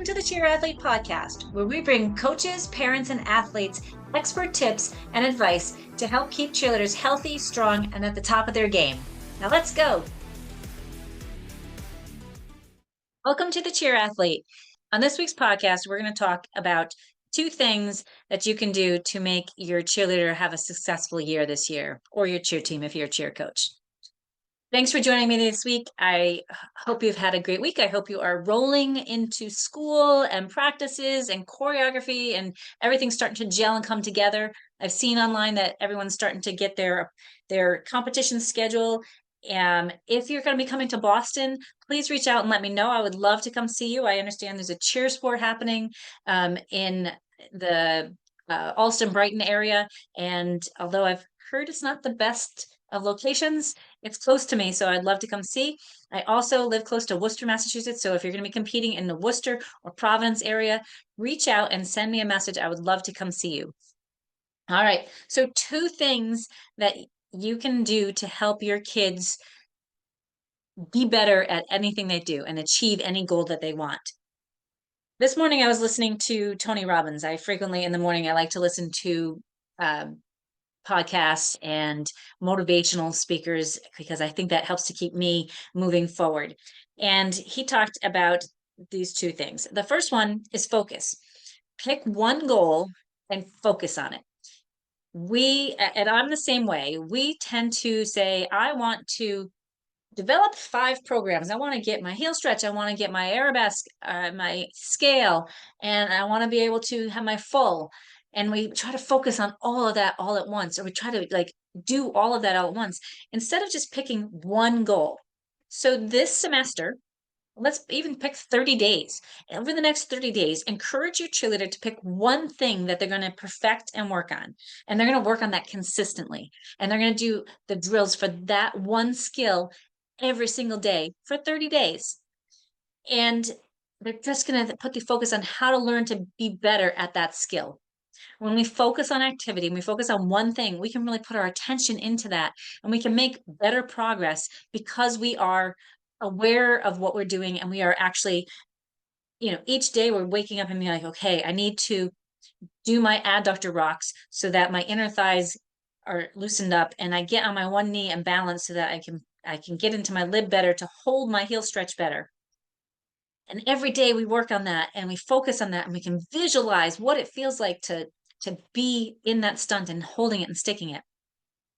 to the Cheer Athlete Podcast, where we bring coaches, parents, and athletes expert tips and advice to help keep cheerleaders healthy, strong, and at the top of their game. Now let's go. Welcome to the Cheer Athlete. On this week's podcast, we're going to talk about 2 things that you can do to make your cheerleader have a successful year this year, or your cheer team if you're a cheer coach. Thanks for joining me this week. I hope you've had a great week. I hope you are rolling into school and practices and choreography and everything's starting to gel and come together. I've seen online that everyone's starting to get their competition schedule. If you're going to be coming to Boston, please reach out and let me know. I would love to come see you. I understand there's a cheer sport happening in the Allston Brighton area. And although I've heard it's not the best of locations, it's close to me, so I'd love to come see. I also live close to Worcester, Massachusetts, so if you're going to be competing in the Worcester or Providence area, reach out and send me a message. I would love to come see you. All right, so 2 things that you can do to help your kids be better at anything they do and achieve any goal that they want. This morning I was listening to Tony Robbins. I frequently in the morning I like to listen to podcasts and motivational speakers because I think that helps to keep me moving forward. And he talked about these 2 things. The first one is focus. Pick one goal and focus on it. And I'm the same way. We tend to say, I want to develop 5 programs. I want to get my heel stretch. I want to get my arabesque, my scale, and I want to be able to have my full. And we try to focus on all of that all at once, or we try to do all of that all at once instead of just picking one goal. So this semester, let's even pick 30 days. Over the next 30 days, encourage your cheerleader to pick one thing that they're going to perfect and work on. And they're going to work on that consistently. And they're going to do the drills for that one skill every single day for 30 days. And they're just going to put the focus on how to learn to be better at that skill. When we focus on activity, we focus on one thing, we can really put our attention into that and we can make better progress because we are aware of what we're doing and we are actually, each day we're waking up and being like, okay, I need to do my adductor rocks so that my inner thighs are loosened up and I get on my one knee and balance so that I can get into my lib better to hold my heel stretch better. And every day we work on that and we focus on that and we can visualize what it feels like to be in that stunt and holding it and sticking it.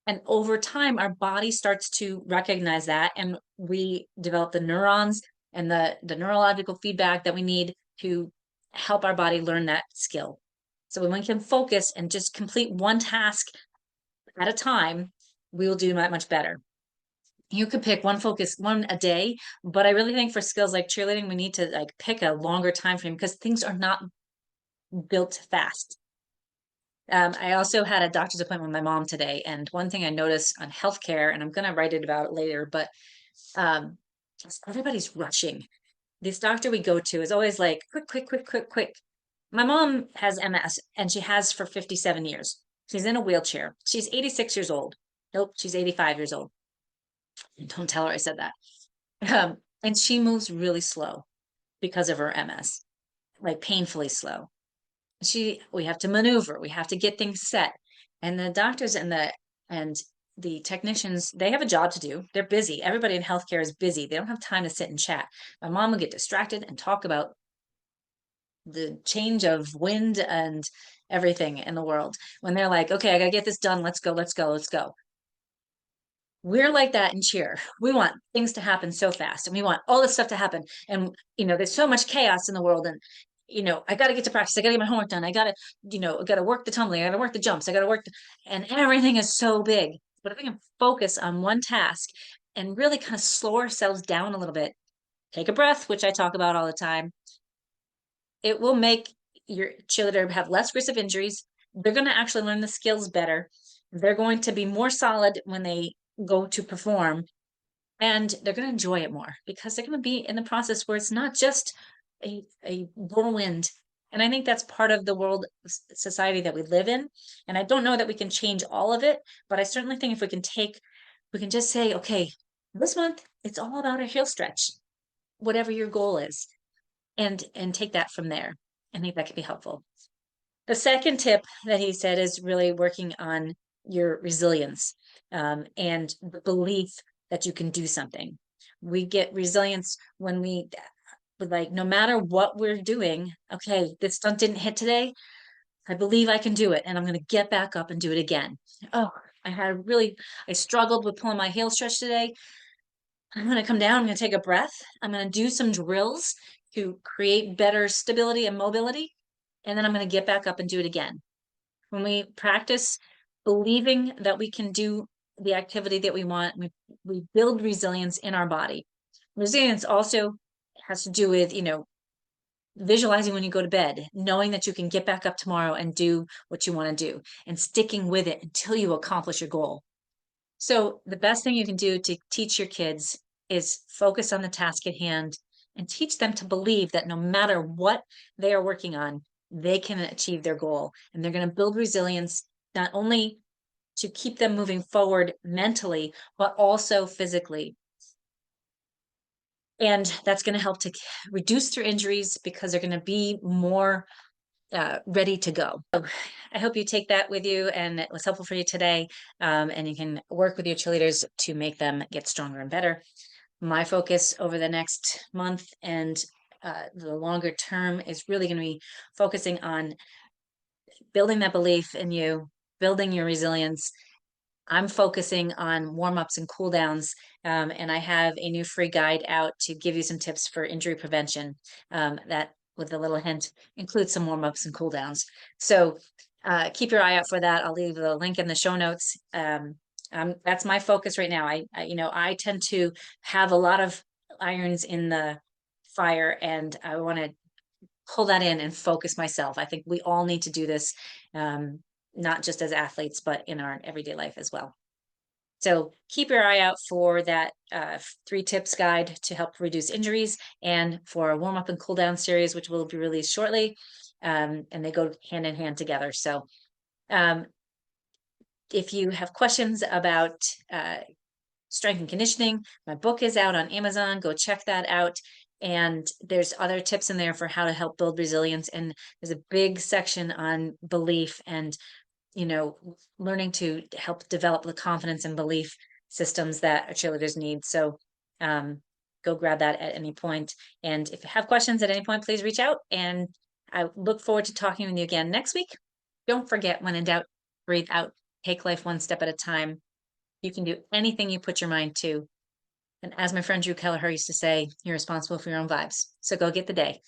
And over time, our body starts to recognize that and we develop the neurons and the neurological feedback that we need to help our body learn that skill. So when we can focus and just complete one task at a time, we will do that much better. You could pick one a day, but I really think for skills like cheerleading, we need to pick a longer time frame because things are not built fast. I also had a doctor's appointment with my mom today, and one thing I noticed on healthcare, and I'm going to write it about it later, but everybody's rushing. This doctor we go to is always like, quick. My mom has MS, and she has for 57 years. She's in a wheelchair. She's 86 years old. Nope, she's 85 years old. Don't tell her I said that. And she moves really slow because of her MS, like painfully slow. We have to maneuver, we have to get things set. And the doctors and the technicians, they have a job to do. They're busy. Everybody in healthcare is busy. They don't have time to sit and chat. My mom will get distracted and talk about the change of wind and everything in the world. When they're like, okay, I gotta get this done. Let's go. We're like that in cheer. We want things to happen so fast and we want all this stuff to happen. And, there's so much chaos in the world. And, I got to get to practice. I got to get my homework done. I got to work the tumbling. I got to work the jumps. I got to and everything is so big. But if we can focus on one task and really kind of slow ourselves down a little bit, take a breath, which I talk about all the time, it will make your cheerleader have less risk of injuries. They're going to actually learn the skills better. They're going to be more solid when they go to perform, and they're going to enjoy it more because they're going to be in the process where it's not just a whirlwind. And I think that's part of the world society that we live in. And I don't know that we can change all of it, but I certainly think if we can just say, okay, this month it's all about a heel stretch, whatever your goal is. and take that from there. I think that could be helpful. The second tip that he said is really working on your resilience, and the belief that you can do something. We get resilience when we like, no matter what we're doing, okay, this stunt didn't hit today. I believe I can do it, and I'm going to get back up and do it again. Oh, I struggled with pulling my heel stretch today. I'm going to come down. I'm going to take a breath. I'm going to do some drills to create better stability and mobility. And then I'm going to get back up and do it again. When we practice believing that we can do the activity that we want, we build resilience in our body. Resilience also has to do with, visualizing when you go to bed, knowing that you can get back up tomorrow and do what you want to do, and sticking with it until you accomplish your goal. So the best thing you can do to teach your kids is focus on the task at hand and teach them to believe that no matter what they are working on, they can achieve their goal. And they're going to build resilience, not only to keep them moving forward mentally, but also physically. And that's going to help to reduce their injuries because they're going to be more ready to go. So I hope you take that with you and it was helpful for you today. And you can work with your cheerleaders to make them get stronger and better. My focus over the next month and the longer term is really going to be focusing on building that belief in you, building your resilience. I'm focusing on warm-ups and cool downs, and I have a new free guide out to give you some tips for injury prevention, that, with a little hint, includes some warm-ups and cool downs. So keep your eye out for that. I'll leave the link in the show notes. That's my focus right now. I tend to have a lot of irons in the fire, and I want to pull that in and focus myself. I think we all need to do this, not just as athletes, but in our everyday life as well. So keep your eye out for that 3 tips guide to help reduce injuries, and for a warm up and cool down series, which will be released shortly. And they go hand in hand together. So if you have questions about strength and conditioning, my book is out on Amazon. Go check that out. And there's other tips in there for how to help build resilience. And there's a big section on belief and, learning to help develop the confidence and belief systems that our cheerleaders need. So go grab that at any point. And if you have questions at any point, please reach out. And I look forward to talking with you again next week. Don't forget, when in doubt, breathe out, take life one step at a time. You can do anything you put your mind to. And as my friend Drew Kelleher used to say, you're responsible for your own vibes. So go get the day.